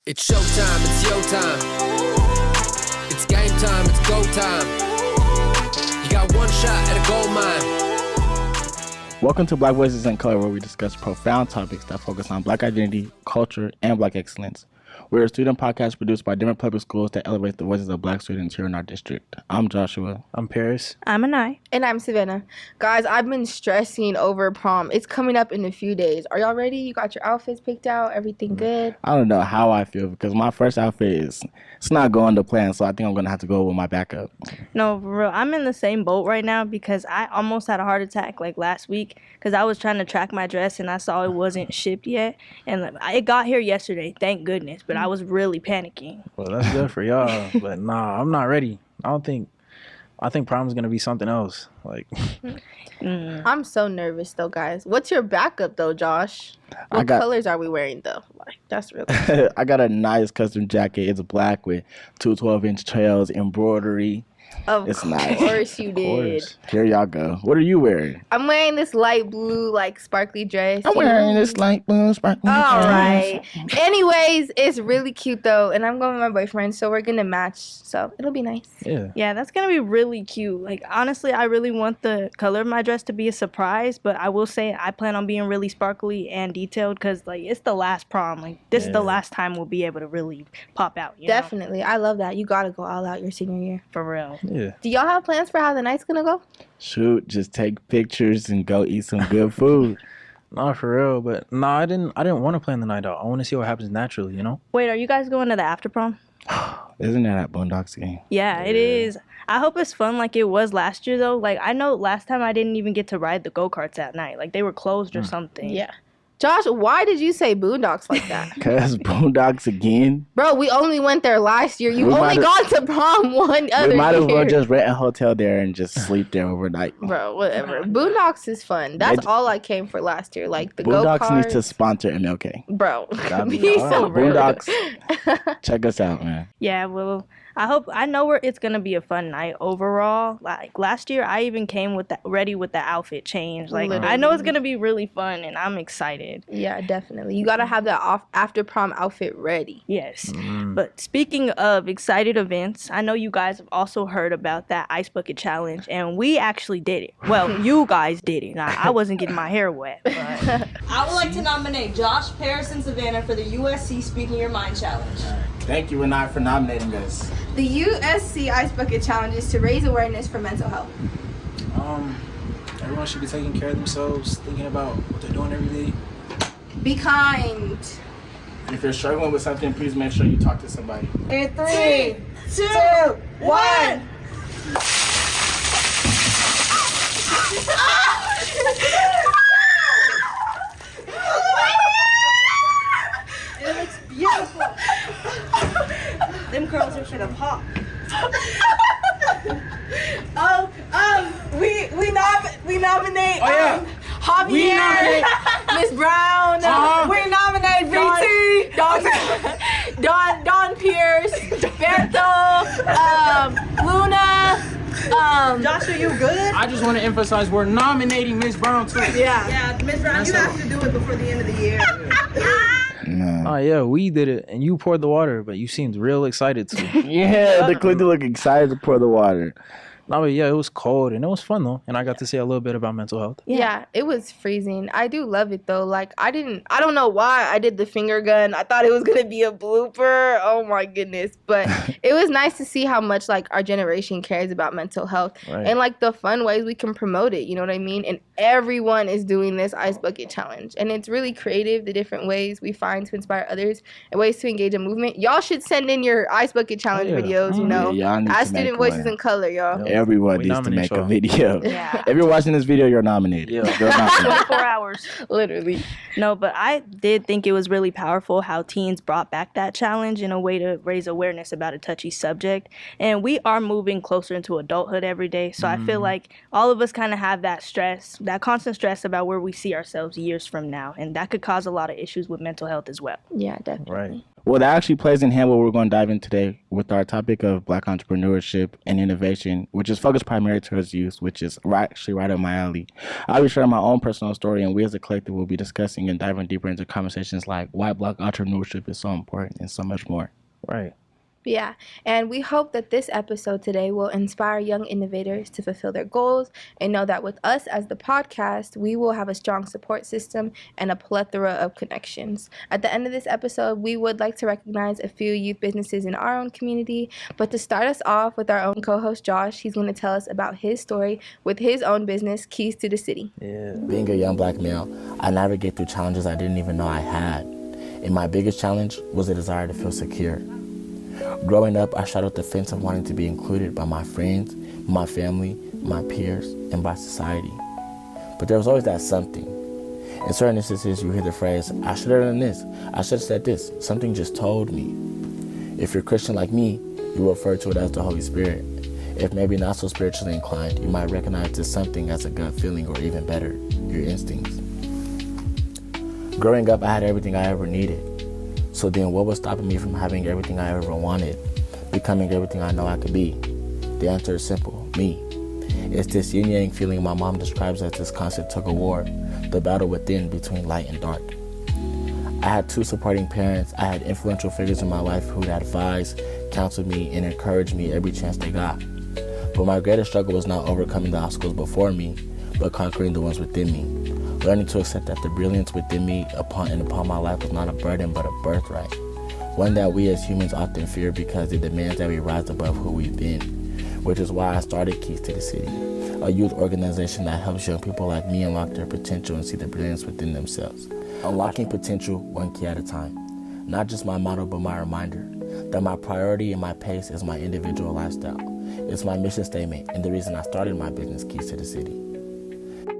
It's showtime, it's your time. It's game time, it's go time. You got one shot at a gold mine. Welcome to Black Voices in Color, where we discuss profound topics that focus on Black identity, culture, and Black excellence. We're a student podcast produced by different public schools that elevate the voices of Black students here in our district. I'm Joshua. I'm Paris. I'm Anai. And I'm Savannah. Guys, I've been stressing over prom. It's coming up in a few days. Are y'all ready? You got your outfits picked out? Everything good? I don't know how I feel because my first outfit it's not going to plan, so I think I'm going to have to go with my backup. No, for real. I'm in the same boat right now because I almost had a heart attack like last week because I was trying to track my dress and I saw it wasn't shipped yet. And it got here yesterday, thank goodness, but I was really panicking. Well, that's good for y'all, but nah, I'm not ready. I think prom's going to be something else. Like, I'm so nervous though, guys. What's your backup though, Josh? What colors are we wearing though? Like, that's really I got a nice custom jacket. It's black with two 12-inch trails, embroidery. It's nice. Of course you did. Here y'all go. What are you wearing? I'm wearing this light blue, like, sparkly dress. I'm wearing this light blue sparkly dress. All right. Anyways, it's really cute, though, and I'm going with my boyfriend, so we're going to match, so it'll be nice. Yeah, that's going to be really cute. Like, honestly, I really want the color of my dress to be a surprise, but I will say I plan on being really sparkly and detailed because, like, it's the last prom. Like, this is the last time we'll be able to really pop out, you know? Definitely. I love that. You got to go all out your senior year. For real. Yeah. Do y'all have plans for how the night's gonna go? Shoot, just take pictures and go eat some good food. Not for real, but nah, I didn't want to plan the night out. I want to see what happens naturally, you know? Wait, are you guys going to the after prom? Isn't that at Boondocks game? Yeah, it is. I hope it's fun like it was last year, though. Like, I know last time I didn't even get to ride the go-karts at night. Like, they were closed or something. Yeah. Josh, why did you say Boondocks like that? Because Boondocks again. Bro, we only went there last year. You've only gone to prom one other year. We might as well just rent a hotel there and just sleep there overnight. Bro, whatever. Boondocks is fun. That's all I came for last year. Like, the go-karts. Boondocks needs to sponsor MLK. Bro, That'd be be so real. Boondocks, check us out, man. Yeah, well, I know it's going to be a fun night overall. Like, last year, I even came ready with the outfit change. Like, Literally. I know it's going to be really fun, and I'm excited. Yeah, definitely. You got to have that after prom outfit ready. Yes. But speaking of excited events, I know you guys have also heard about that Ice Bucket Challenge, and we actually did it. Well, you guys did it. I wasn't getting my hair wet. But I would like to nominate Josh, Paris, and Savannah for the USC Speaking Your Mind Challenge. Thank you, Renat, for nominating us. The USC Ice Bucket Challenge is to raise awareness for mental health. Everyone should be taking care of themselves, thinking about what they're doing every day. Be kind. If you're struggling with something, please make sure you talk to somebody. In 3, 2, 1. it looks beautiful. Them curls are gonna pop. We nominate yeah. Javier, Miss Brown. We nominate VT, Don Pierce, Berto, Luna. Josh, are you good? I just want to emphasize we're nominating Miss Brown too. Yeah, Miss Brown, you have to do it before the end of the year. No. Oh, yeah, we did it, and you poured the water, but you seemed real excited too. Yeah, the Clinton look excited to pour the water. No, but yeah, it was cold, and it was fun, though, and I got to say a little bit about mental health. Yeah, it was freezing. I do love it, though. Like, I don't know why I did the finger gun. I thought it was going to be a blooper. Oh, my goodness. But it was nice to see how much, like, our generation cares about mental health. Right. And, like, the fun ways we can promote it. You know what I mean? And everyone is doing this Ice Bucket Challenge. And it's really creative, the different ways we find to inspire others and ways to engage a movement. Y'all should send in your Ice Bucket Challenge videos, you know. Yeah, y'all need as to make Student Voices one. in Color, y'all. Everyone We needs to nominate make a y'all. video. Yeah. If you're watching this video, you're nominated. Yeah. You're nominated. 24 hours. Literally. No, but I did think it was really powerful how teens brought back that challenge in a way to raise awareness about a touchy subject. And we are moving closer into adulthood every day. So I feel like all of us kind of have that stress, that constant stress about where we see ourselves years from now. And that could cause a lot of issues with mental health as well. Yeah, definitely. Right. Well, that actually plays in hand what we're going to dive in today with our topic of Black entrepreneurship and innovation, which is focused primarily towards youth, which is actually right up my alley. I'll be sharing my own personal story, and we as a collective will be discussing and diving deeper into conversations like why Black entrepreneurship is so important and so much more. Right. Yeah, and we hope that this episode today will inspire young innovators to fulfill their goals and know that with us as the podcast, we will have a strong support system and a plethora of connections. At the end of this episode, we would like to recognize a few youth businesses in our own community, but to start us off with our own co-host Josh, he's going to tell us about his story with his own business, Keys to the City. Yeah. Being a young Black male, I navigate through challenges I didn't even know I had. And my biggest challenge was a desire to feel secure. Growing up, I straddled the fence of wanting to be included by my friends, my family, my peers, and by society. But there was always that something. In certain instances, you hear the phrase, I should have done this, I should have said this, something just told me. If you're Christian like me, you refer to it as the Holy Spirit. If maybe not so spiritually inclined, you might recognize this something as a gut feeling, or even better, your instincts. Growing up, I had everything I ever needed. So then what was stopping me from having everything I ever wanted, becoming everything I know I could be? The answer is simple, me. It's this yin-yang feeling my mom describes as this constant tug-of-war, the battle within between light and dark. I had 2 supporting parents. I had influential figures in my life who'd advise, counsel me, and encourage me every chance they got. But my greatest struggle was not overcoming the obstacles before me, but conquering the ones within me. Learning to accept that the brilliance within me upon my life was not a burden but a birthright. One that we as humans often fear because it demands that we rise above who we've been. Which is why I started Keys to the City, a youth organization that helps young people like me unlock their potential and see the brilliance within themselves. Unlocking potential one key at a time. Not just my motto but my reminder that my priority and my pace is my individual lifestyle. It's my mission statement and the reason I started my business, Keys to the City.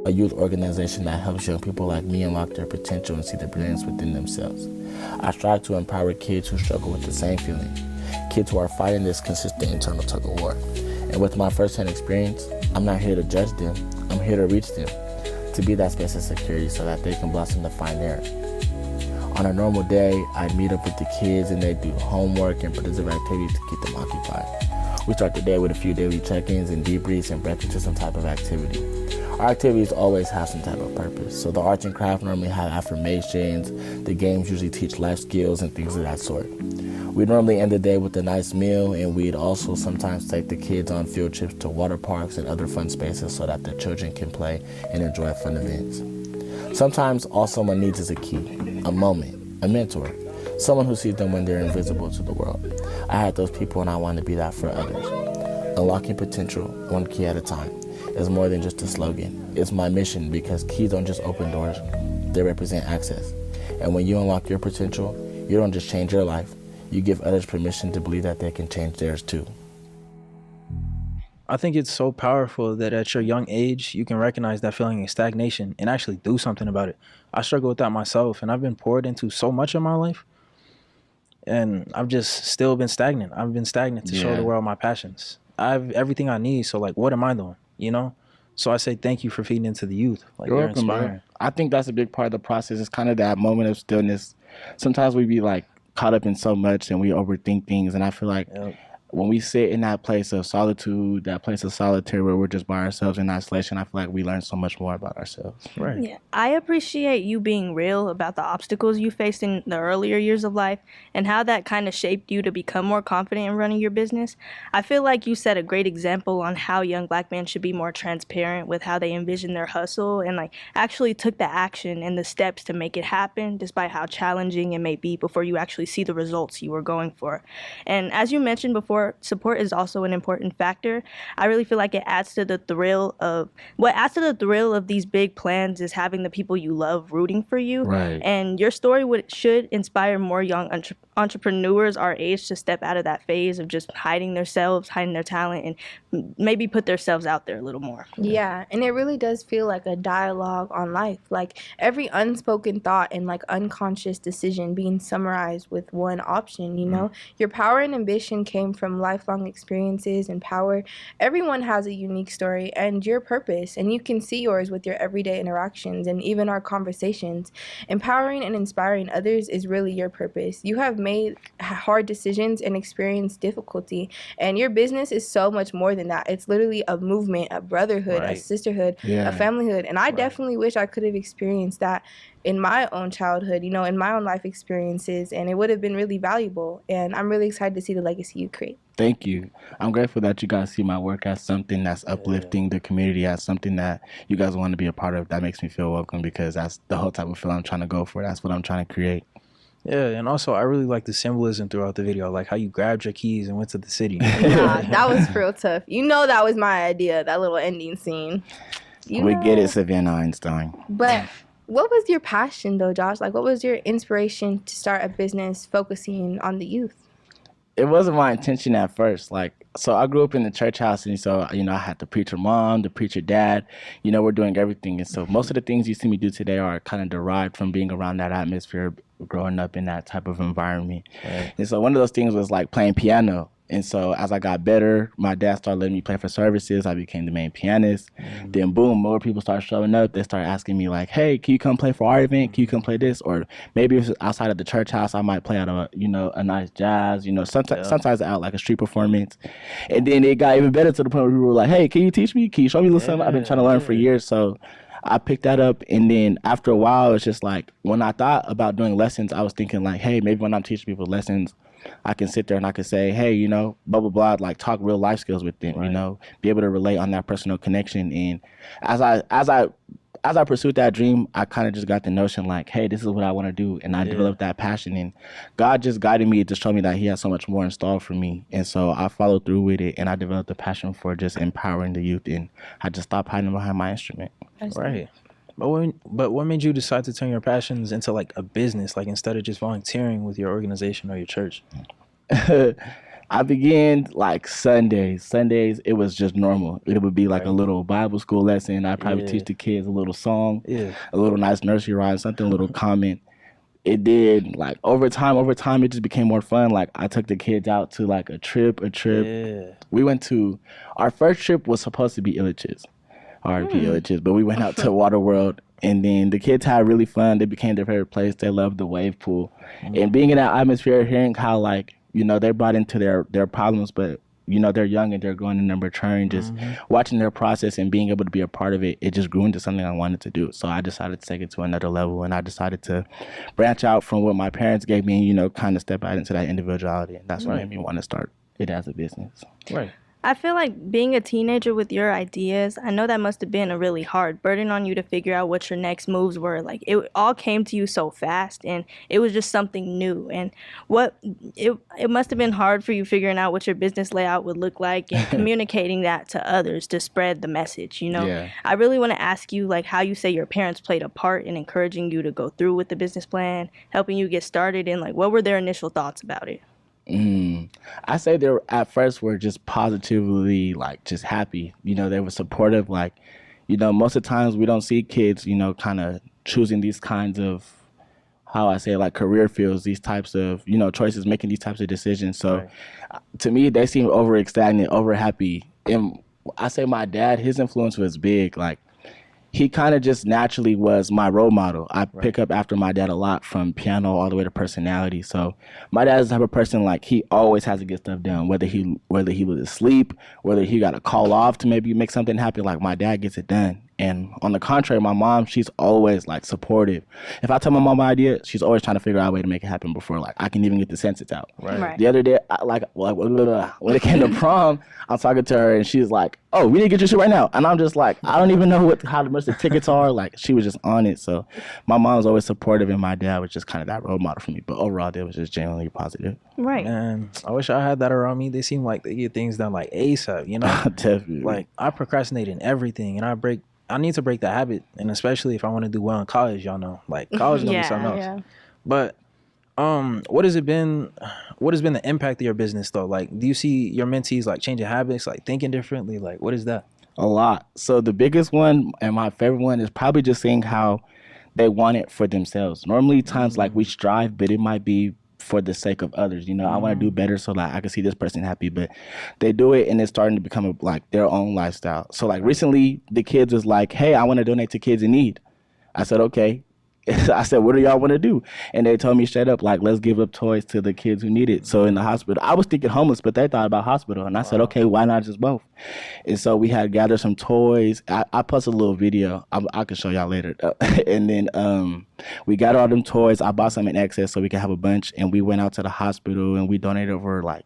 A youth organization that helps young people like me unlock their potential and see the brilliance within themselves. I strive to empower kids who struggle with the same feeling, kids who are fighting this consistent internal tug-of-war. And with my first-hand experience, I'm not here to judge them, I'm here to reach them, to be that space of security so that they can blossom to find theirs. On a normal day, I'd meet up with the kids and they'd do homework and participate activities to keep them occupied. We start the day with a few daily check-ins and debriefs and break into some type of activity. Our activities always have some type of purpose. So the arts and craft normally have affirmations, the games usually teach life skills and things of that sort. We normally end the day with a nice meal, and we'd also sometimes take the kids on field trips to water parks and other fun spaces so that the children can play and enjoy fun events. Sometimes all someone needs is a key, a moment, a mentor, someone who sees them when they're invisible to the world. I had those people and I want to be that for others. Unlocking potential, one key at a time, is more than just a slogan. It's my mission because keys don't just open doors, they represent access. And when you unlock your potential, you don't just change your life, you give others permission to believe that they can change theirs too. I think it's so powerful that at your young age, you can recognize that feeling of stagnation and actually do something about it. I struggle with that myself, and I've been poured into so much in my life, and I've just still been stagnant. I've been stagnant to show the world my passions. I have everything I need, so like, what am I doing, you know? So I say thank you for feeding into the youth. Like, You're they're welcome, inspiring. man. I think that's a big part of the process. It's kind of that moment of stillness. Sometimes we be like caught up in so much and we overthink things, and I feel like when we sit in that place of solitude, that place of solitude where we're just by ourselves in isolation, I feel like we learn so much more about ourselves. Right. Yeah, I appreciate you being real about the obstacles you faced in the earlier years of life and how that kind of shaped you to become more confident in running your business. I feel like you set a great example on how young Black men should be more transparent with how they envision their hustle and like actually took the action and the steps to make it happen despite how challenging it may be before you actually see the results you were going for. And as you mentioned before, support is also an important factor. I really feel like it adds to the thrill of these big plans is having the people you love rooting for you. Right. And your story should inspire more young entrepreneurs our age to step out of that phase of just hiding themselves, hiding their talent, and maybe put themselves out there a little more. Yeah, and it really does feel like a dialogue on life. Like every unspoken thought and like unconscious decision being summarized with one option, you know? Your power and ambition came from lifelong experiences and power. Everyone has a unique story and your purpose, and you can see yours with your everyday interactions and even our conversations. Empowering and inspiring others is really your purpose. You have made hard decisions and experienced difficulty. And your business is so much more than that. It's literally a movement, a brotherhood, a sisterhood, a familyhood. And I definitely wish I could have experienced that in my own childhood, you know, in my own life experiences, and it would have been really valuable. And I'm really excited to see the legacy you create. Thank you. I'm grateful that you guys see my work as something that's uplifting the community, as something that you guys want to be a part of. That makes me feel welcome, because that's the whole type of feel I'm trying to go for. That's what I'm trying to create. Yeah, and also I really like the symbolism throughout the video, like how you grabbed your keys and went to the city. Nah, that was real tough. You know, that was my idea, that little ending scene. We get it, Savannah Einstein. But what was your passion, though, Josh? Like, what was your inspiration to start a business focusing on the youth? It wasn't my intention at first. Like, so I grew up in the church house, and so, you know, I had the preacher mom, the preacher dad, you know, we're doing everything. And so most of the things you see me do today are kind of derived from being around that atmosphere, growing up in that type of environment. Right. And so one of those things was like playing piano. And so as I got better, my dad started letting me play for services. I became the main pianist. Then boom, more people started showing up. They started asking me like, hey, can you come play for our event? Can you come play this? Or maybe if it's outside of the church house, I might play at a, you know, a nice jazz, you know, sometimes out like a street performance. And then it got even better to the point where people were like, hey, can you teach me? Can you show me a little something? I've been trying to learn for years. So I picked that up, and then after a while, it's just like, when I thought about doing lessons, I was thinking like, hey, maybe when I'm teaching people lessons, I can sit there and I can say, hey, you know, blah, blah, blah, like talk real life skills with them, you know, be able to relate on that personal connection. And as I pursued that dream, I kind of just got the notion like, hey, this is what I want to do. And I developed that passion, and God just guided me to show me that he has so much more installed for me. And so I followed through with it, and I developed a passion for just empowering the youth, and I just stopped hiding behind my instrument. Right. But what made you decide to turn your passions into like a business, like instead of just volunteering with your organization or your church? I began like Sundays. It was just normal. It would be like a little Bible school lesson. I'd probably teach the kids a little song, a little nice nursery rhyme, something, a little comment. It did, like, over time, it just became more fun. Like, I took the kids out to like a trip. We went to, our first trip was supposed to be Illich's. R.I.P. Illich's, but we went out to Waterworld, and then the kids had really fun. They became their favorite place. They loved the wave pool. And being in that atmosphere, hearing how, like, you know, they're brought into their problems, but, you know, they're young and they're growing and they're maturing, just watching their process and being able to be a part of it, it just grew into something I wanted to do. So I decided to take it to another level, and I decided to branch out from what my parents gave me and, you know, kind of step out into that individuality. And that's what made me want to start it as a business. Right. I feel like being a teenager with your ideas, I know that must have been a really hard burden on you to figure out what your next moves were. Like, it all came to you so fast, and it was just something new. And it must have been hard for you figuring out what your business layout would look like and communicating that to others to spread the message, you know? Yeah. I really want to ask you, like, how you say your parents played a part in encouraging you to go through with the business plan, helping you get started, and, like, what were their initial thoughts about it? I say they were, at first, were just positively, like, just happy. You know, they were supportive. Like, you know, most of the times we don't see kids, you know, kind of choosing these kinds of, how I say, like, career fields, these types of, you know, choices, making these types of decisions. So to me, they seem over ecstatic, over happy. And I say my dad, his influence was big. Like, he kind of just naturally was my role model. I pick up after my dad a lot, from piano all the way to personality. So my dad is the type of person, like, he always has to get stuff done, whether he was asleep, whether he got to call off to maybe make something happen. Like, my dad gets it done. And on the contrary, my mom, she's always, like, supportive. If I tell my mom my idea, she's always trying to figure out a way to make it happen before, like, I can even get the sentence out. Right. The other day, when it came to prom, I'm talking to her, and she's like, oh, we need to get your shit right now. And I'm just like, I don't even know how much the tickets are. Like, she was just on it. So my mom's always supportive, and my dad was just kind of that role model for me. But overall, it was just genuinely positive. Right. And I wish I had that around me. They seem like they get things done, like, ASAP, you know? Definitely. Like, I procrastinate in everything, and I need to break that habit, and especially if I want to do well in college, y'all know, like, college is gonna be something else. Yeah. But what has been the impact of your business, though? Like, do you see your mentees, like, changing habits, like thinking differently? Like, what is that? A lot. So the biggest one, and my favorite one, is probably just seeing how they want it for themselves. Normally times like we strive, but it might be for the sake of others. You know, I want to do better so like I can see this person happy, but they do it and it's starting to become like their own lifestyle. So like recently the kids was like, hey, I want to donate to kids in need. I said, okay, I said, what do y'all want to do? And they told me straight up, like, let's give up toys to the kids who need it. So in the hospital, I was thinking homeless, but they thought about hospital. And I said, okay, why not just both? And so we had gathered some toys. I posted a little video. I can show y'all later. And then we got all them toys. I bought some in excess so we could have a bunch. And we went out to the hospital and we donated over like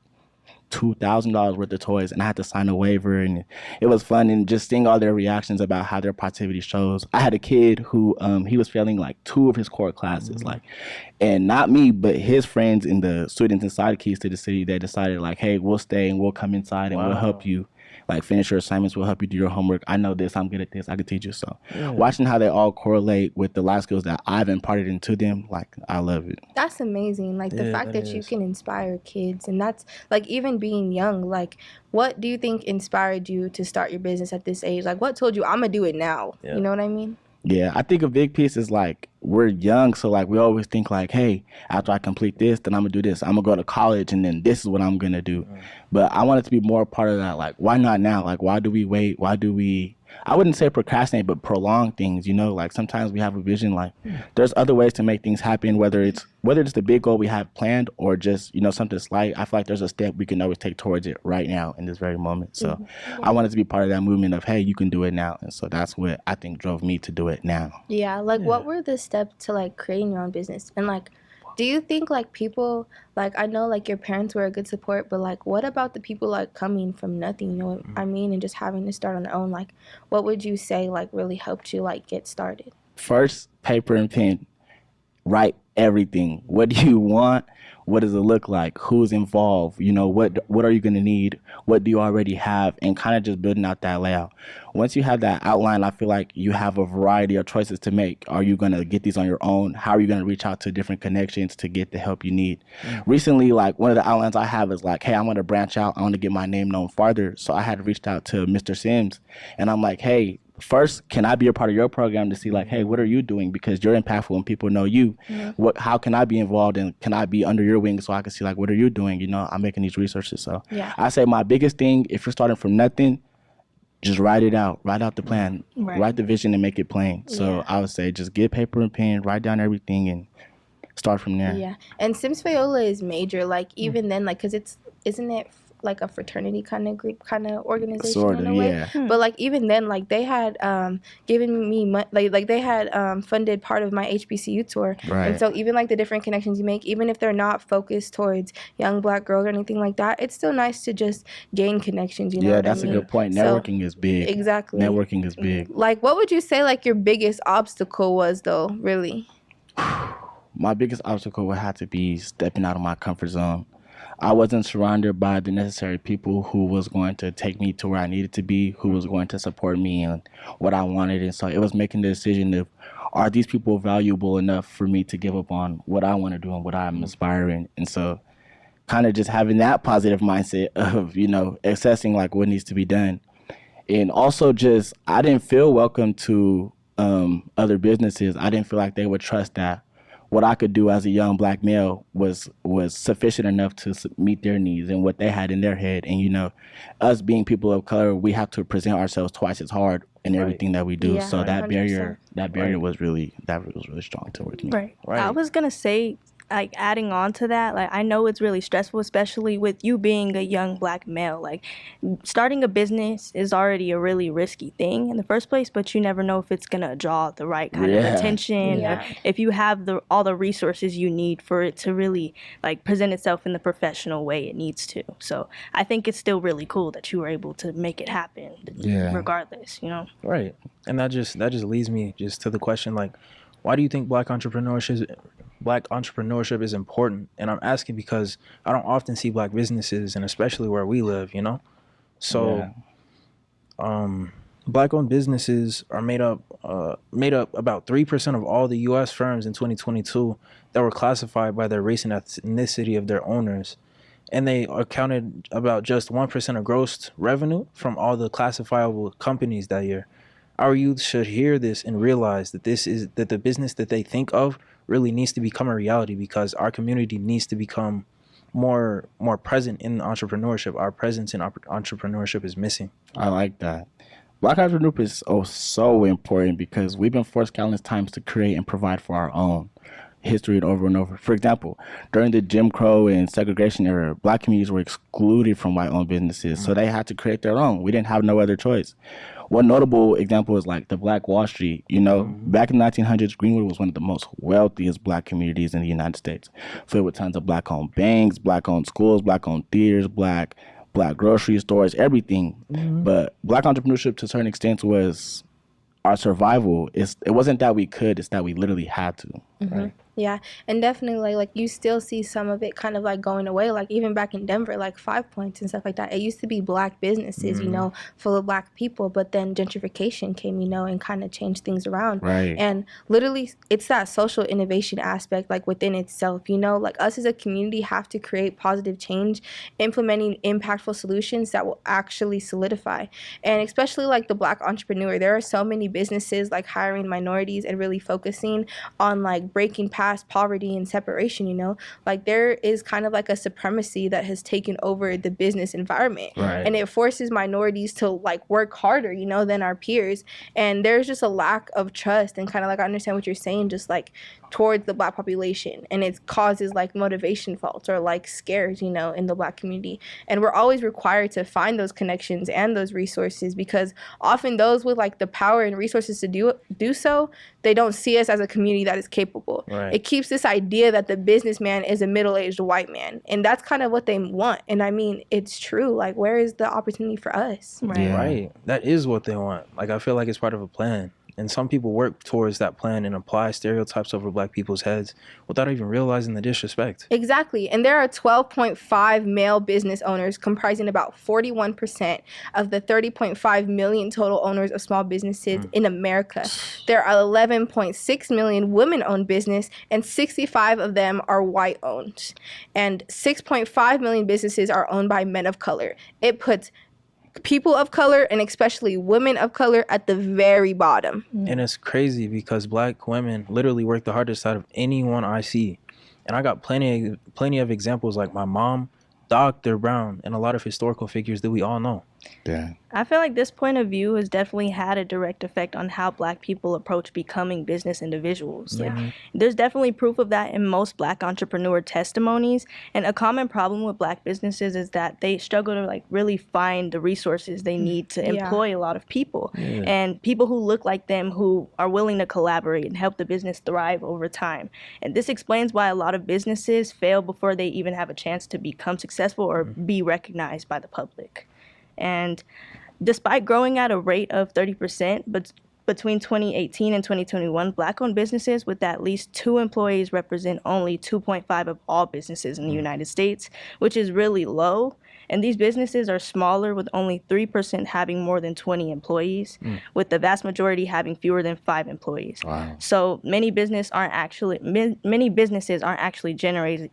$2,000 worth of toys, and I had to sign a waiver, and it was fun. And just seeing all their reactions about how their positivity shows. I had a kid who he was failing like 2 of his core classes, like, and not me, but his friends and the students inside Keys to the City, they decided like, hey, we'll stay and we'll come inside and we'll help you like finish your assignments. We'll help you do your homework. I know this. I'm good at this. I can teach you. So watching how they all correlate with the life skills that I've imparted into them, like, I love it. That's amazing. Like the fact that you can inspire kids, and that's like even being young. Like, what do you think inspired you to start your business at this age? Like, what told you I'm gonna do it now? You know what I mean? Yeah, I think a big piece is like we're young, so like we always think like, hey, after I complete this, then I'm gonna do this. I'm gonna go to college, and then this is what I'm gonna do. But I want it to be more part of that. Like, why not now? Like, why do we wait? Why do we? I wouldn't say procrastinate, but prolong things. You know, like sometimes we have a vision. Like, there's other ways to make things happen. Whether it's the big goal we have planned or just something slight. I feel like there's a step we can always take towards it right now in this very moment. So I wanted to be part of that movement of, hey, you can do it now. And so that's what I think drove me to do it now. Yeah, like what were the steps to like creating your own business? And like, do you think like people, like, I know like your parents were a good support, but like what about the people like coming from nothing, you know what I mean, and just having to start on their own? Like, what would you say like really helped you like get started? First, paper and pen. Write everything. What do you want? What does it look like? Who's involved? What are you going to need? What do you already have? And kind of just building out that layout. Once you have that outline, I feel like you have a variety of choices to make. Are you going to get these on your own? How are you going to reach out to different connections to get the help you need? Recently, like, one of the outlines I have is like, hey, I want to branch out. I want to get my name known farther. So I had reached out to Mr. Sims, and I'm like, hey, first, can I be a part of your program to see like, hey, what are you doing? Because you're impactful and people know you. How can I be involved, and can I be under your wing so I can see like, what are you doing? I'm making these resources. So I say my biggest thing, if you're starting from nothing, just write it out. Write out the plan. Write the vision and make it plain. So I would say just get paper and pen, write down everything, and start from there. Yeah. And Sims Fayola is major. Like, even then, like, because isn't it like a fraternity kind of group, kind of organization sort in of, a way? yeah. But like even then, like they had given me like they had funded part of my HBCU tour. Right. And so even like the different connections you make, even if they're not focused towards young Black girls or anything like that, it's still nice to just gain connections. You know what that's I mean? a good point. Networking is big. Exactly. Networking is big. Like, what would you say like your biggest obstacle was though? Really? My biggest obstacle would have to be stepping out of my comfort zone. I wasn't surrounded by the necessary people who was going to take me to where I needed to be, who was going to support me and what I wanted. And so it was making the decision of, are these people valuable enough for me to give up on what I want to do and what I'm aspiring? And so kind of just having that positive mindset of, assessing like what needs to be done. And also just, I didn't feel welcome to other businesses. I didn't feel like they would trust that what I could do as a young Black male was sufficient enough to meet their needs and what they had in their head. And, us being people of color, we have to present ourselves twice as hard in everything that we do. Yeah, so that 100%. barrier was really strong towards me. Right. I was going to say, like, adding on to that, like, I know it's really stressful, especially with you being a young Black male. Like, starting a business is already a really risky thing in the first place, but you never know if it's going to draw the right kind of attention, or if you have all the resources you need for it to really, like, present itself in the professional way it needs to. So I think it's still really cool that you were able to make it happen regardless, Right. And that just leads me just to the question, like, why do you think Black entrepreneurship is important? And I'm asking because I don't often see Black businesses, and especially where we live, So, Black-owned businesses are made up about 3% of all the U.S. firms in 2022 that were classified by their race and ethnicity of their owners, and they accounted about just 1% of gross revenue from all the classifiable companies that year. Our youth should hear this and realize that that the business that they think of really needs to become a reality, because our community needs to become more present in entrepreneurship. Our presence in entrepreneurship is missing. I like that. Black entrepreneurship is so important because we've been forced countless times to create and provide for our own history over and over. For example, during the Jim Crow and segregation era, black communities were excluded from white-owned businesses, so they had to create their own. We didn't have no other choice. One notable example is like the Black Wall Street. You know, back in the 1900s, Greenwood was one of the most wealthiest black communities in the United States, filled with tons of black-owned banks, black-owned schools, black-owned theaters, black grocery stores, everything. But black entrepreneurship, to a certain extent, was our survival. It wasn't that we could; it's that we literally had to. Right? Yeah, and definitely like you still see some of it kind of like going away. Like even back in Denver, like 5 Points and stuff like that. It used to be black businesses, you know, full of black people. But then gentrification came, you know, and kind of changed things around. Right. And literally, it's that social innovation aspect, like within itself. You know, like us as a community have to create positive change, implementing impactful solutions that will actually solidify. And especially like the black entrepreneur, there are so many businesses like hiring minorities and really focusing on like breaking past poverty and separation, you know, like there is kind of like a supremacy that has taken over the business environment, and it forces minorities to like work harder, you know, than our peers. And there's just a lack of trust, and kind of like I understand what you're saying, just like towards the black population, and it causes like motivation faults or like scares, you know, in the black community. And we're always required to find those connections and those resources, because often those with like the power and resources to do so, they don't see us as a community that is capable. It keeps this idea that the businessman is a middle-aged white man, and that's kind of what they want. And I mean, it's true. Like, where is the opportunity for us? Right. That is what they want. Like, I feel like it's part of a plan. And some people work towards that plan and apply stereotypes over black people's heads without even realizing the disrespect. Exactly. And there are 12.5 male business owners, comprising about 41% of the 30.5 million total owners of small businesses in America. There are 11.6 million women-owned business, and 65 of them are white-owned. And 6.5 million businesses are owned by men of color. It puts people of color, and especially women of color, at the very bottom. And it's crazy because black women literally work the hardest out of anyone I see. And I got plenty of examples, like my mom, Dr. Brown, and a lot of historical figures that we all know. Yeah. I feel like this point of view has definitely had a direct effect on how black people approach becoming business individuals. Like, there's definitely proof of that in most black entrepreneur testimonies. And a common problem with black businesses is that they struggle to like really find the resources they need to employ a lot of people. And people who look like them, who are willing to collaborate and help the business thrive over time. And this explains why a lot of businesses fail before they even have a chance to become successful or be recognized by the public. And despite growing at a rate of 30%, but between 2018 and 2021, black-owned businesses with at least 2 employees represent only 2.5% of all businesses in the United States, which is really low. And these businesses are smaller, with only 3% having more than 20 employees, with the vast majority having fewer than 5 employees. Wow. So many businesses aren't actually generating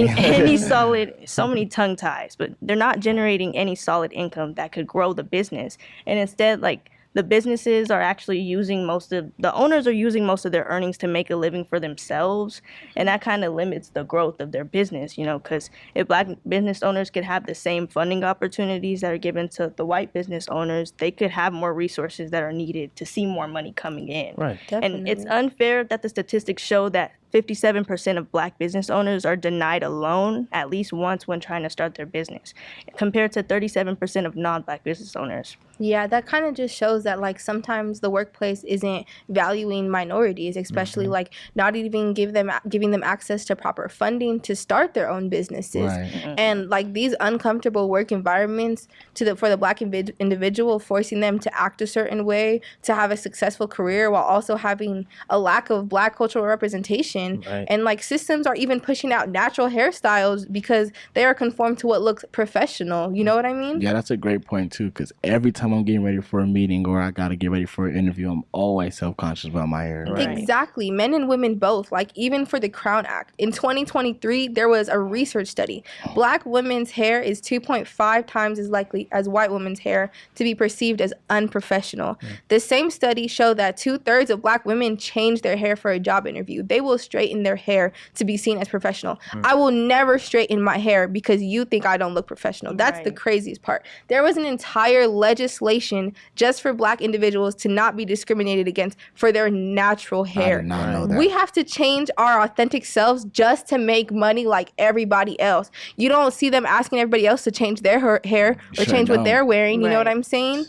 any solid, so many tongue ties, but they're not generating any solid income that could grow the business. And instead, like, the businesses are actually the owners are using most of their earnings to make a living for themselves. And that kind of limits the growth of their business, you know, because if black business owners could have the same funding opportunities that are given to the white business owners, they could have more resources that are needed to see more money coming in. Right. And it's unfair that the statistics show that 57% of black business owners are denied a loan at least once when trying to start their business, compared to 37% of non-black business owners. Yeah, that kind of just shows that like sometimes the workplace isn't valuing minorities, especially like not even giving them access to proper funding to start their own businesses. And like these uncomfortable work environments for the black individual, forcing them to act a certain way, to have a successful career, while also having a lack of black cultural representation. And like systems are even pushing out natural hairstyles because they are conformed to what looks professional. You know what I mean? Yeah, that's a great point too, because every time I'm getting ready for a meeting or I gotta get ready for an interview, I'm always self-conscious about my hair. Exactly. Men and women both. Like even for the Crown Act in 2023, there was a research study. Black women's hair is 2.5 times as likely as white women's hair to be perceived as unprofessional. The same study showed that 2/3 of black women change their hair for a job interview. They will straighten their hair to be seen as professional. I will never straighten my hair because you think I don't look professional. That's the Right. craziest part. There was an entire legislation just for Black individuals to not be discriminated against for their natural I hair. did not know that. We have to change our authentic selves just to make money like everybody else. You don't see them asking everybody else to change their hair or Sure change what don't. they're wearing. You know what Right. I'm saying?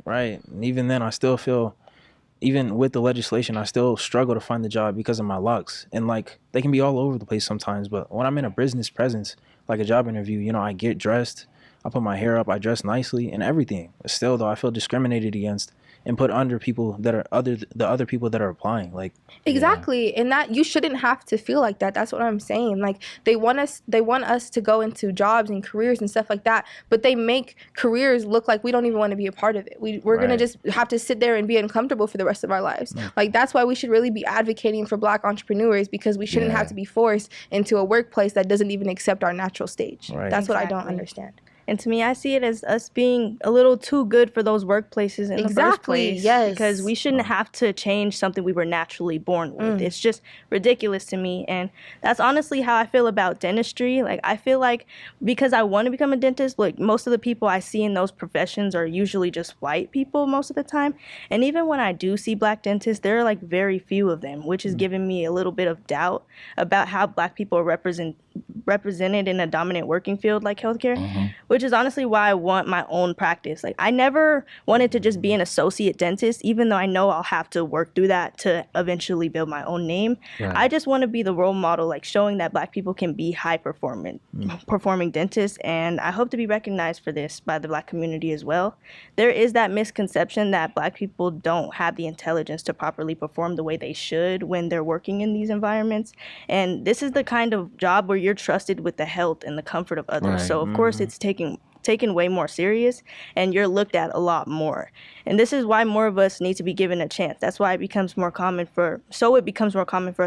Right. And even then, I still feel, even with the legislation, I still struggle to find the job because of my locks. And like, they can be all over the place sometimes. But when I'm in a business presence, like a job interview, you know, I get dressed, I put my hair up, I dress nicely and everything. But still, though, I feel discriminated against and put under people that are the other people that are applying. Like, Exactly. And that you shouldn't have to feel like that. That's what I'm saying. Like they want us to go into jobs and careers and stuff like that, but they make careers look like we don't even want to be a part of it. We're going to Right. just have to sit there and be uncomfortable for the rest of our lives. Like that's why we should really be advocating for Black entrepreneurs, because we shouldn't Yeah. have to be forced into a workplace that doesn't even accept our natural stage. Right. That's what I don't Exactly. understand. And to me, I see it as us being a little too good for those workplaces in the first Exactly, place. yes. Because we shouldn't have to change something we were naturally born with. It's just ridiculous to me. And that's honestly how I feel about dentistry. Like, I feel like because I want to become a dentist, like, most of the people I see in those professions are usually just white people most of the time. And even when I do see Black dentists, there are, like, very few of them, which is giving me a little bit of doubt about how Black people are represented in a dominant working field like healthcare, which is honestly why I want my own practice. Like, I never wanted to just be an associate dentist, even though I know I'll have to work through that to eventually build my own name. Right. I just want to be the role model, like showing that Black people can be high performing dentists, and I hope to be recognized for this by the Black community as well. There is that misconception that Black people don't have the intelligence to properly perform the way they should when they're working in these environments, and this is the kind of job where you're trusted with the health and the comfort of others. Right. So of course it's taken way more serious, and you're looked at a lot more. And this is why more of us need to be given a chance. That's why it becomes more common for us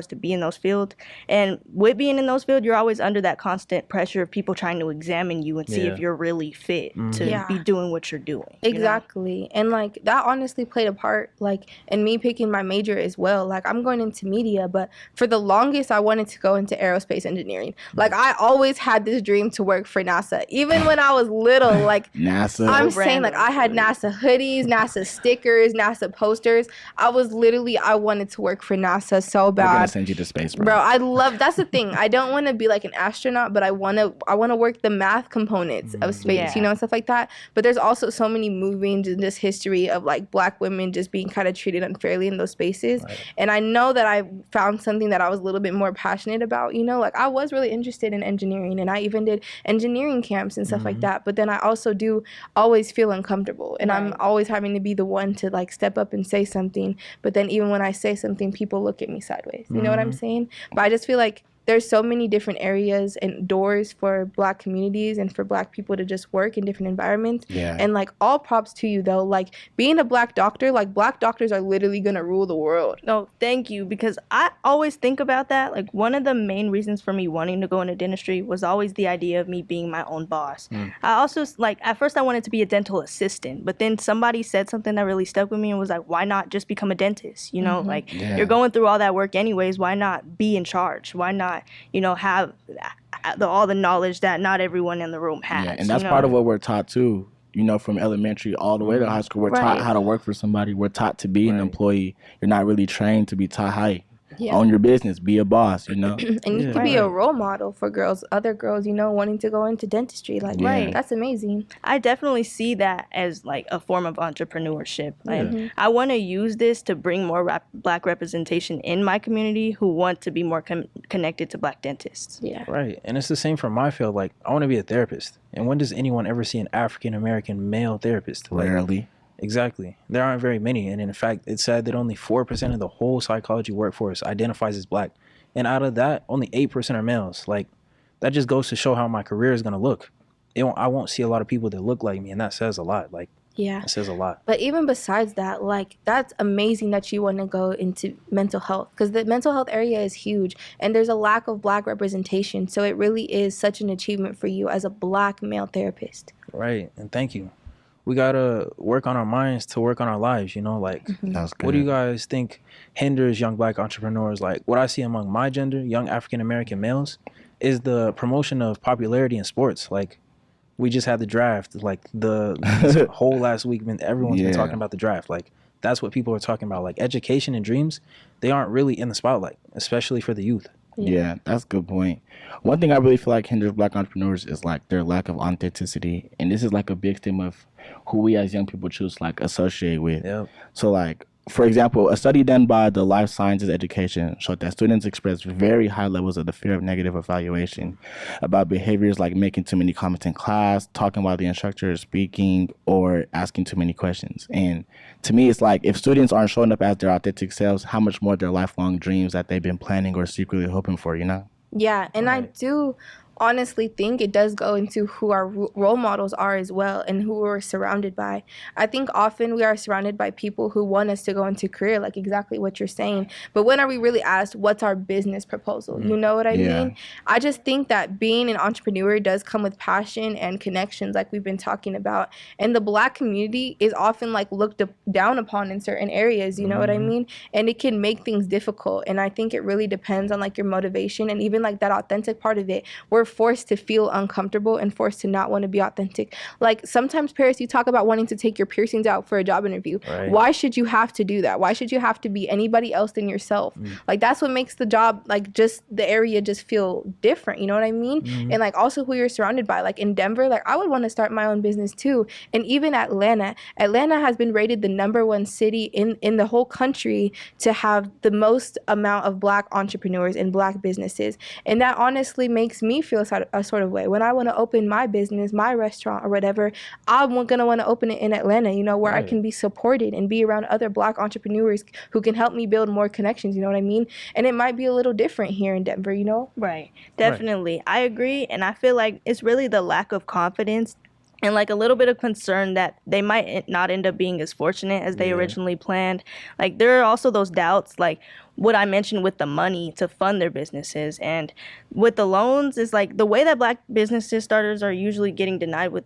to be in those fields. And with being in those fields, you're always under that constant pressure of people trying to examine you and see Yeah. if you're really fit to Yeah. be doing what you're doing. you know? Exactly. And like that honestly played a part like in me picking my major as well. Like I'm going into media, but for the longest I wanted to go into aerospace engineering. Like I always had this dream to work for NASA. Even when I was little, like NASA. I'm saying, like I had NASA hoodies, NASA stickers, NASA posters. I wanted to work for NASA so We're gonna bad. send you to space, bro. Bro, that's the thing. I don't want to be like an astronaut, but I want to work the math components of space, Yeah. you know, and stuff like that. But there's also so many movings in this history of like Black women just being kind of treated unfairly in those spaces. Right. And I know that I found something that I was a little bit more passionate about, you know, like I was really interested in engineering, and I even did engineering camps and stuff like that. But then I also do always feel uncomfortable, and I'm Right. always having to be the one to like step up and say something. But then even when I say something, people look at me sideways. You know what I'm saying? But I just feel like there's so many different areas and doors for Black communities and for Black people to just work in different environments. Yeah. And like all props to you though. Like being a Black doctor, like Black doctors are literally gonna rule the world. No, thank you, because I always think about that. Like, one of the main reasons for me wanting to go into dentistry was always the idea of me being my own boss. I also, like, at first I wanted to be a dental assistant, but then somebody said something that really stuck with me and was like, why not just become a dentist? You know, like, Yeah. you're going through all that work anyways. Why not be in charge? Why not, you know, have all the knowledge that not everyone in the room has? Yeah, and that's you part know? of what we're taught too. You know, from elementary all the way to high school, we're taught Right. how to work for somebody. We're taught to be an Right. employee. You're not really trained to be taught how Yeah. own your business, be a boss. You know. And you Yeah. can be a role model for other girls, you know, wanting to go into dentistry. Like, Yeah. that's amazing. I definitely see that as like a form of entrepreneurship. And I want to use this to bring more Black representation in my community who want to be more connected to Black dentists. Yeah. Right. And it's the same for my field. Like, I want to be a therapist. And when does anyone ever see an African American male therapist? Like, Rarely. exactly. There aren't very many. And in fact, it's said that only 4% of the whole psychology workforce identifies as Black. And out of that, only 8% are males. Like, that just goes to show how my career is going to look. I won't see a lot of people that look like me. And that says a lot. Like, Yeah. it says a lot. But even besides that, like, that's amazing that you want to go into mental health, because the mental health area is huge and there's a lack of Black representation. So it really is such an achievement for you as a Black male therapist. Right. And thank you. we gotta work on our minds to work on our lives. You know, like That's good. what do you guys think hinders young Black entrepreneurs? Like what I see among my gender, young African American males, is the promotion of popularity in sports. Like we just had the draft, like the whole last week, everyone's been talking about the draft. Like that's what people are talking about. Like education and dreams, they aren't really in the spotlight, especially for the youth. Yeah, that's a good point. One thing I really feel like hinders Black entrepreneurs is like their lack of authenticity, and this is like a big theme of who we as young people choose to like associate with. Yep. So like, for example, a study done by the Life Sciences Education showed that students express very high levels of the fear of negative evaluation about behaviors like making too many comments in class, talking while the instructor is speaking, or asking too many questions. And to me, it's like if students aren't showing up as their authentic selves, how much more their lifelong dreams that they've been planning or secretly hoping for, you know? Yeah, and I do honestly think it does go into who our role models are as well and who we're surrounded by. I think often we are surrounded by people who want us to go into career, like exactly what you're saying. But when are we really asked, what's our business proposal? You know what I mean? I just think that being an entrepreneur does come with passion and connections like we've been talking about. And the Black community is often like looked down upon in certain areas, you know what I mean? And it can make things difficult. And I think it really depends on like your motivation and even like that authentic part of it. We're forced to feel uncomfortable and forced to not want to be authentic. Like sometimes, Paris, you talk about wanting to take your piercings out for a job interview. Right. Why should you have to do that? Why should you have to be anybody else than yourself? Like that's what makes the job, like just the area just feel different. You know what I mean? And like also who you're surrounded by. Like in Denver, like I would want to start my own business too. And even Atlanta has been rated the #1 city in the whole country to have the most amount of Black entrepreneurs and Black businesses. And that honestly makes me feel a sort of way. When I want to open my business, my restaurant or whatever, I'm going to want to open it in Atlanta, you know, where I can be supported and be around other Black entrepreneurs who can help me build more connections, you know what I mean? And it might be a little different here in Denver, you know? Right. Definitely. I agree. And I feel like it's really the lack of confidence and like a little bit of concern that they might not end up being as fortunate as they originally planned. Like there are also those doubts, like what I mentioned with the money to fund their businesses. And with the loans, is like the way that Black businesses starters are usually getting denied with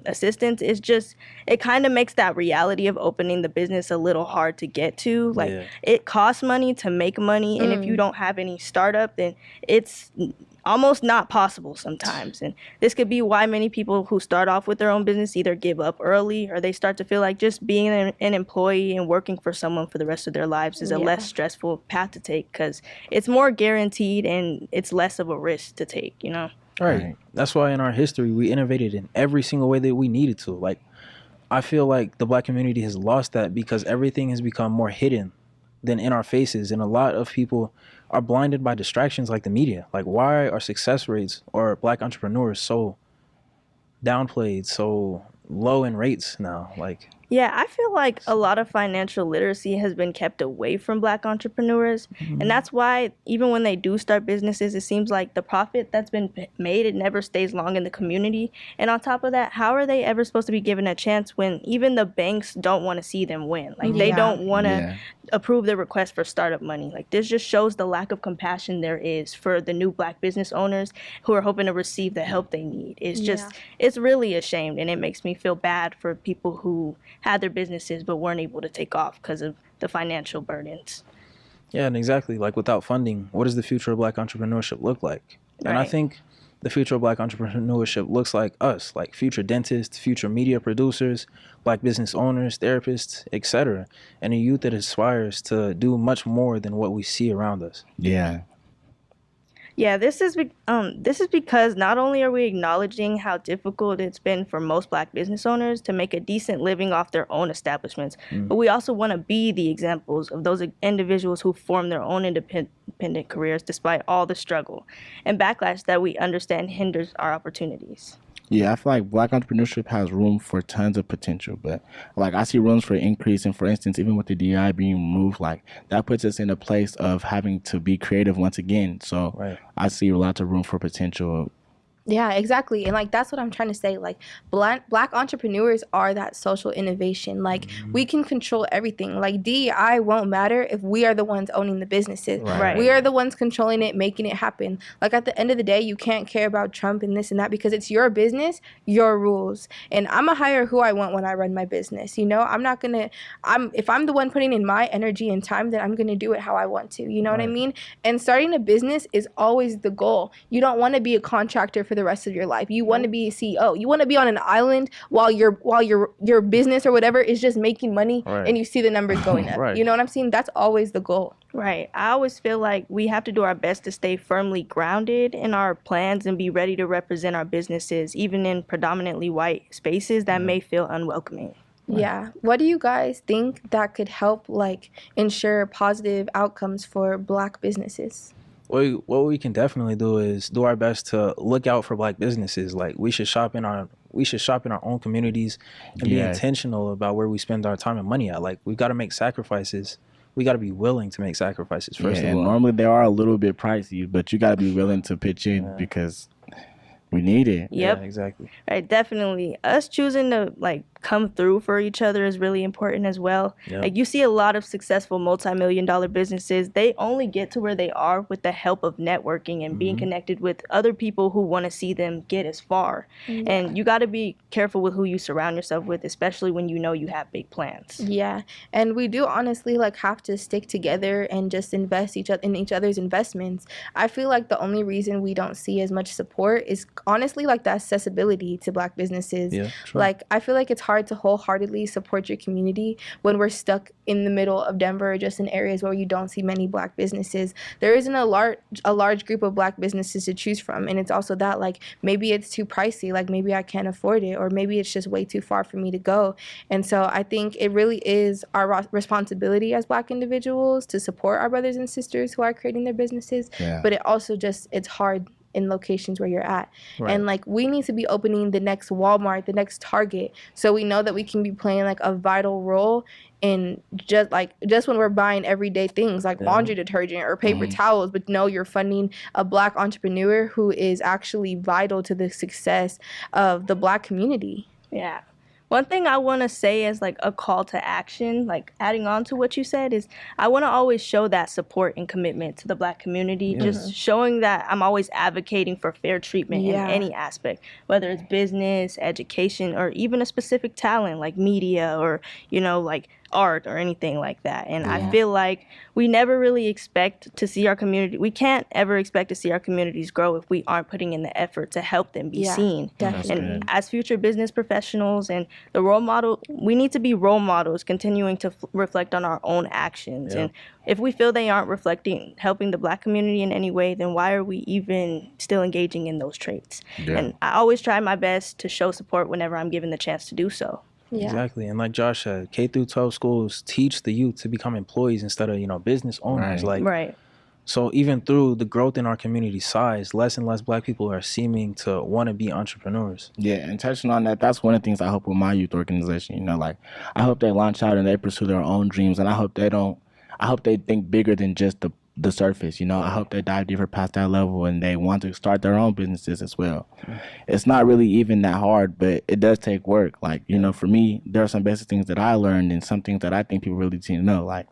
assistance is just, it kind of makes that reality of opening the business a little hard to get to. Like it costs money to make money. And if you don't have any startup, then it's almost not possible sometimes. And this could be why many people who start off with their own business either give up early or they start to feel like just being an employee and working for someone for the rest of their lives is a less stressful path to take because it's more guaranteed and it's less of a risk to take, you know? Right. That's why in our history, we innovated in every single way that we needed to. Like, I feel like the Black community has lost that because everything has become more hidden than in our faces. And a lot of people are blinded by distractions like the media. Like, why are success rates or Black entrepreneurs so downplayed, so low in rates now? Like, yeah, I feel like a lot of financial literacy has been kept away from Black entrepreneurs. And that's why even when they do start businesses, it seems like the profit that's been made, it never stays long in the community. And on top of that, how are they ever supposed to be given a chance when even the banks don't want to see them win? Like they don't want to approve their request for startup money. Like this just shows the lack of compassion there is for the new Black business owners who are hoping to receive the help they need. It's just, it's really a shame. And it makes me feel bad for people who had their businesses but weren't able to take off because of the financial burdens. Yeah, and exactly. Like without funding, what does the future of Black entrepreneurship look like? And I think the future of Black entrepreneurship looks like us, like future dentists, future media producers, Black business owners, therapists, etc. And a youth that aspires to do much more than what we see around us. Yeah, this is because not only are we acknowledging how difficult it's been for most Black business owners to make a decent living off their own establishments, but we also want to be the examples of those individuals who form their own independent careers despite all the struggle and backlash that we understand hinders our opportunities. Yeah, I feel like Black entrepreneurship has room for tons of potential, but like I see rooms for increase. And for instance, even with the DI being removed, like that puts us in a place of having to be creative once again. So I see lots of room for potential Yeah, exactly. And like that's what I'm trying to say. Like black entrepreneurs are that social innovation. Like we can control everything. Like DEI won't matter if we are the ones owning the businesses. Right. We are the ones controlling it, making it happen. Like at the end of the day, you can't care about Trump and this and that because it's your business, your rules. And I'm gonna hire who I want when I run my business. You know, if I'm the one putting in my energy and time, then I'm gonna do it how I want to. You know what I mean? And starting a business is always the goal. You don't want to be a contractor for the rest of your life. You want to be a CEO. You want to be on an island while your business or whatever is just making money and you see the numbers going up. You know what I'm saying? That's always the goal. Right. I always feel like we have to do our best to stay firmly grounded in our plans and be ready to represent our businesses, even in predominantly white spaces that may feel unwelcoming. Yeah. What do you guys think that could help like ensure positive outcomes for black businesses? What we can definitely do is do our best to look out for black businesses. Like we should shop in our own communities and be intentional about where we spend our time and money at. Like we've got to make sacrifices. We got to be willing to make sacrifices first of all. And normally they are a little bit pricey, but you got to be willing to pitch in because we need it. Yep. Yeah, exactly. Right, definitely. Us choosing to like come through for each other is really important as well. Yep. Like you see a lot of successful multi-million-dollar businesses, they only get to where they are with the help of networking and being connected with other people who want to see them get as far. And you got to be careful with who you surround yourself with, especially when you know you have big plans. Yeah. And we do honestly like have to stick together and just invest in each other's investments. I feel like the only reason we don't see as much support is honestly like the accessibility to black businesses. Yeah, true. Like I feel like it's hard to wholeheartedly support your community when we're stuck in the middle of Denver or just in areas where you don't see many black businesses. There isn't a large group of black businesses to choose from, and it's also that like maybe it's too pricey, like maybe I can't afford it, or maybe it's just way too far for me to go. And so I think it really is our responsibility as black individuals to support our brothers and sisters who are creating their businesses. But it also just it's hard in locations where you're at. And like we need to be opening the next Walmart, the next Target, so we know that we can be playing like a vital role in just when we're buying everyday things like laundry detergent or paper towels, but no, you're funding a black entrepreneur who is actually vital to the success of the black community. Yeah. One thing I want to say as like a call to action, like adding on to what you said, is I want to always show that support and commitment to the black community, just showing that I'm always advocating for fair treatment in any aspect, whether it's business, education, or even a specific talent like media or, you know, like art or anything like that. And I feel like we never really expect to see our community. We can't ever expect to see our communities grow if we aren't putting in the effort to help them be seen. Definitely. And as future business professionals and the role model, we need to be role models, continuing to reflect on our own actions. And if we feel they aren't helping the black community in any way, then why are we even still engaging in those traits? And I always try my best to show support whenever I'm given the chance to do so. Exactly. And like Josh said, K through 12 schools teach the youth to become employees instead of, you know, business owners. So even through the growth in our community size, less and less black people are seeming to want to be entrepreneurs. Yeah, and touching on that, that's one of the things I hope with my youth organization. You know, like I hope they launch out and they pursue their own dreams, and I hope they think bigger than just the surface. You know, I hope they dive deeper past that level and they want to start their own businesses as well. It's not really even that hard, but it does take work. Like, you know, for me, there are some basic things that I learned and some things that I think people really need to know. Like,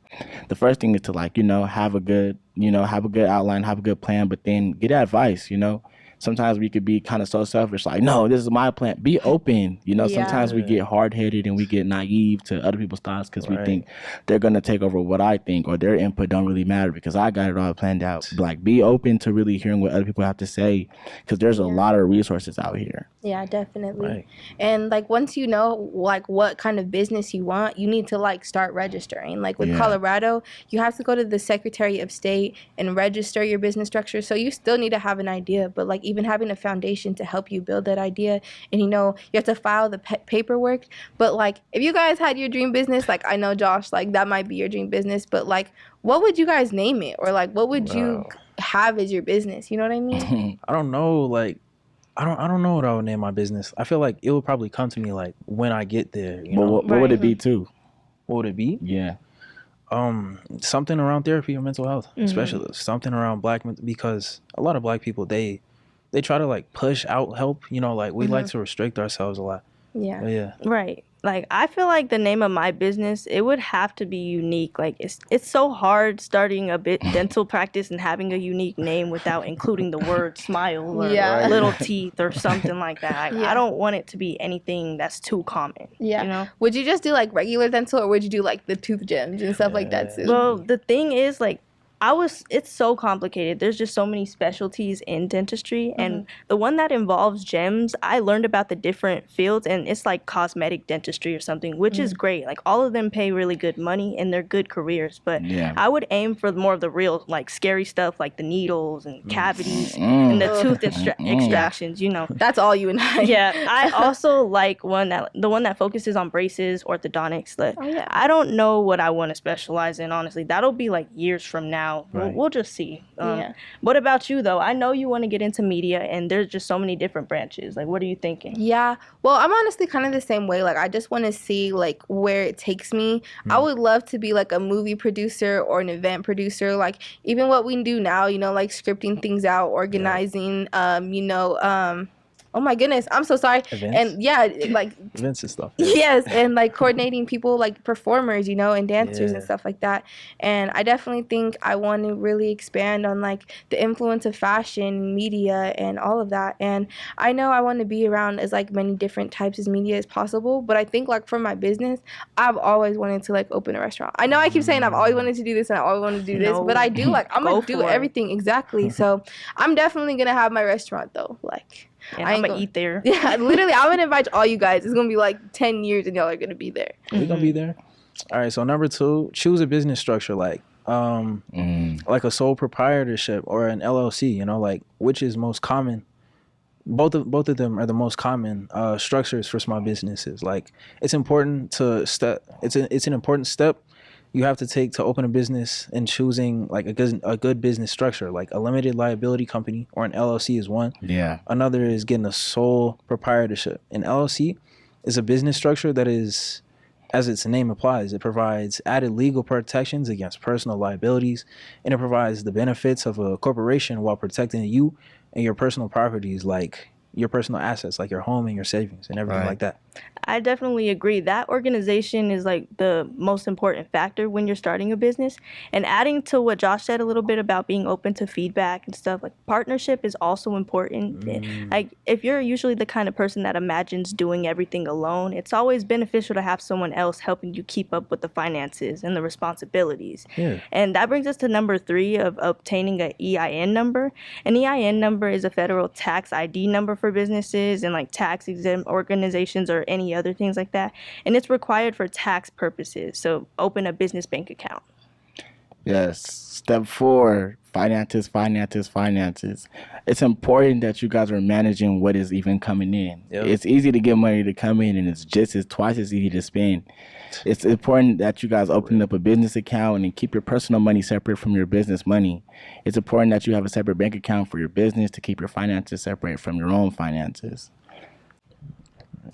the first thing is to, like, you know, have a good outline, have a good plan, but then get advice. You know, sometimes we could be kind of so selfish, like, no, this is my plan. Be open. You know, sometimes we get hard-headed and we get naive to other people's thoughts because we think they're going to take over what I think, or their input don't really matter because I got it all planned out. Like, be open to really hearing what other people have to say because there's a lot of resources out here. Yeah, definitely. And like once you know like what kind of business you want, you need to like start registering. Like with Colorado, you have to go to the Secretary of State and register your business structure. So you still need to have an idea, but like even having a foundation to help you build that idea, and you know you have to file the paperwork. But like if you guys had your dream business, like I know Josh, like that might be your dream business, but like what would you guys name it, or like what would you have as your business? You know what I mean? I don't know. Like I don't know what I would name my business. I feel like it would probably come to me like when I get there. You know? What would it be too? What would it be? Yeah. Something around therapy or mental health, especially something around because a lot of black people they they try to like push out help. You know, like we like to restrict ourselves a lot. Yeah. But yeah. Right. Like I feel like the name of my business, it would have to be unique. Like it's so hard starting a dental practice and having a unique name without including the word smile or Yeah. little teeth or something like that. Yeah. I don't want it to be anything that's too common. Yeah. You know? Would you just do like regular dental, or would you do like the tooth gems and stuff like that too? Well, the thing is, like, it's so complicated. There's just so many specialties in dentistry. And the one that involves gems, I learned about the different fields, and it's like cosmetic dentistry or something, which is great. Like, all of them pay really good money and they're good careers. But I would aim for more of the real, like, scary stuff, like the needles and cavities and the tooth extractions, you know. That's all you and I. Yeah, I also like the one that focuses on braces, orthodontics. But I don't know what I want to specialize in, honestly. That'll be like years from now. We'll just see. What about you, though? I know you want to get into media, and there's just so many different branches. Like, what are you thinking? Yeah. Well, I'm honestly kind of the same way. Like, I just want to see, like, where it takes me. I would love to be, like, a movie producer or an event producer. Like, even what we do now, you know, like, scripting things out, organizing, oh my goodness, I'm so sorry. Events? And yeah, like Events and stuff. yes, and like coordinating people, like performers, you know, and dancers and stuff like that. And I definitely think I want to really expand on like the influence of fashion, media, and all of that. And I know I want to be around as like many different types of media as possible. But I think like for my business, I've always wanted to like open a restaurant. I know I keep saying I've always wanted to do this and I always wanted to do this, but I do like I'm gonna do everything exactly. So I'm definitely gonna have my restaurant though, like. Yeah, I'm gonna eat there. Yeah, literally, I'm gonna invite all you guys. It's gonna be like 10 years, and y'all are gonna be there. We're gonna be there. All right. So number 2, choose a business structure like a sole proprietorship or an LLC. You know, like which is most common. Both of them are the most common structures for small businesses. Like it's important to step. It's an important step you have to take to open a business, and choosing like a good business structure, like a limited liability company or an LLC is one. Yeah. Another is getting a sole proprietorship. An LLC is a business structure that is, as its name implies, it provides added legal protections against personal liabilities, and it provides the benefits of a corporation while protecting you and your personal properties, like your personal assets, like your home and your savings and everything like that. I definitely agree. That organization is like the most important factor when you're starting a business. And adding to what Josh said a little bit about being open to feedback and stuff, like partnership is also important. Like if you're usually the kind of person that imagines doing everything alone, it's always beneficial to have someone else helping you keep up with the finances and the responsibilities. Yeah. And that brings us to number 3 of obtaining an EIN number. An EIN number is a federal tax ID number for businesses and like tax exempt organizations or any other things like that, and it's required for tax purposes. So open a business bank account. Yes. Step 4, finances. It's important that you guys are managing what is even coming in. Yep. It's easy to get money to come in, and it's twice as easy to spend. It's important that you guys open up a business account and keep your personal money separate from your business money. It's important that you have a separate bank account for your business to keep your finances separate from your own finances.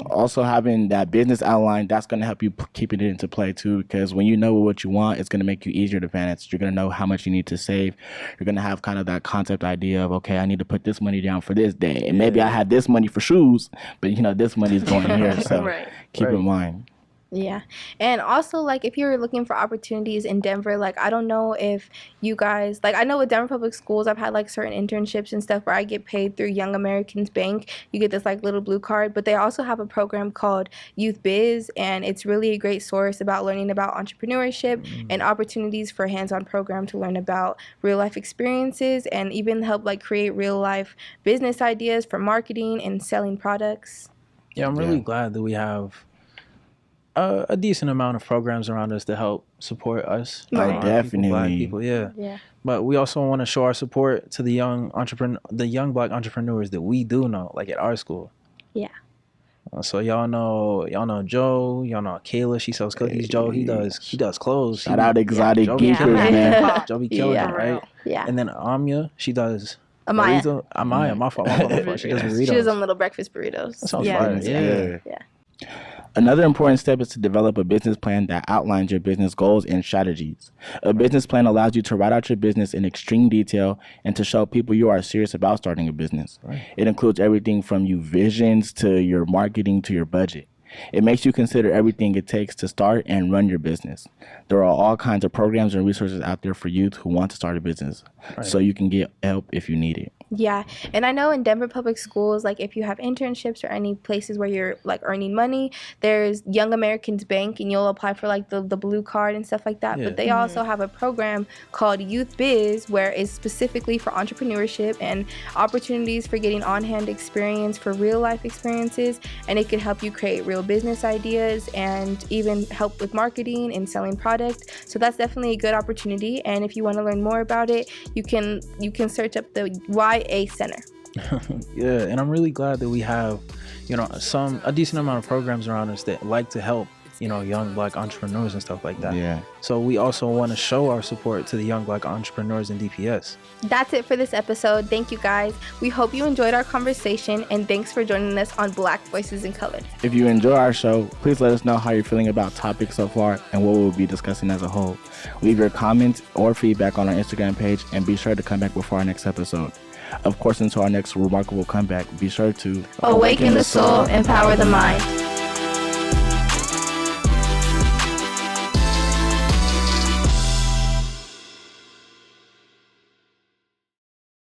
Also, having that business outline, that's going to help you keep it into play too, because when you know what you want, it's going to make you easier to finance. You're going to know how much you need to save. You're going to have kind of that concept idea of, okay, I need to put this money down for this day, and maybe I had this money for shoes, but you know, this money is going here, so keep in mind. Yeah. And also, like, if you're looking for opportunities in Denver, like, I don't know if you guys, like, I know with Denver Public Schools, I've had, like, certain internships and stuff where I get paid through Young Americans Bank. You get this, like, little blue card. But they also have a program called Youth Biz, and it's really a great source about learning about entrepreneurship and opportunities for a hands-on program to learn about real-life experiences and even help, like, create real-life business ideas for marketing and selling products. Yeah, I'm really glad that we have a decent amount of programs around us to help support us. Definitely. Black people, yeah. But we also want to show our support to the young Black entrepreneurs that we do know, like at our school. Yeah. So y'all know Joe, y'all know Kayla, she sells cookies. Joe, he does clothes. Shout out Exotic Joe Geekers, man. Joe be killing it, right? Yeah. And then Amya, she does Amaya, my fault. She does burritos. She does them little breakfast burritos. That sounds fire. Yeah. Another important step is to develop a business plan that outlines your business goals and strategies. A business plan allows you to write out your business in extreme detail and to show people you are serious about starting a business. Right. It includes everything from your visions to your marketing to your budget. It makes you consider everything it takes to start and run your business. There are all kinds of programs and resources out there for youth who want to start a business, so you can get help if you need it. Yeah, and I know in Denver public schools, like if you have internships or any places where you're like earning money, there's Young Americans Bank, and you'll apply for like the blue card and stuff like that. Yeah. But they also have a program called Youth Biz, where it's specifically for entrepreneurship and opportunities for getting on-hand experience for real life experiences, and it can help you create real business ideas and even help with marketing and selling product. So that's definitely a good opportunity. And if you want to learn more about it, you can search up the YA Center. Yeah, and I'm really glad that we have, a decent amount of programs around us that like to help, young Black entrepreneurs and stuff like that. Yeah. So we also want to show our support to the young Black entrepreneurs in DPS. That's it for this episode. Thank you guys. We hope you enjoyed our conversation, and thanks for joining us on Black Voices in Color. If you enjoy our show, please let us know how you're feeling about topics so far and what we'll be discussing as a whole. Leave your comments or feedback on our Instagram page, and be sure to come back before our next episode. Of course, until our next remarkable comeback, be sure to awaken the soul, empower the mind.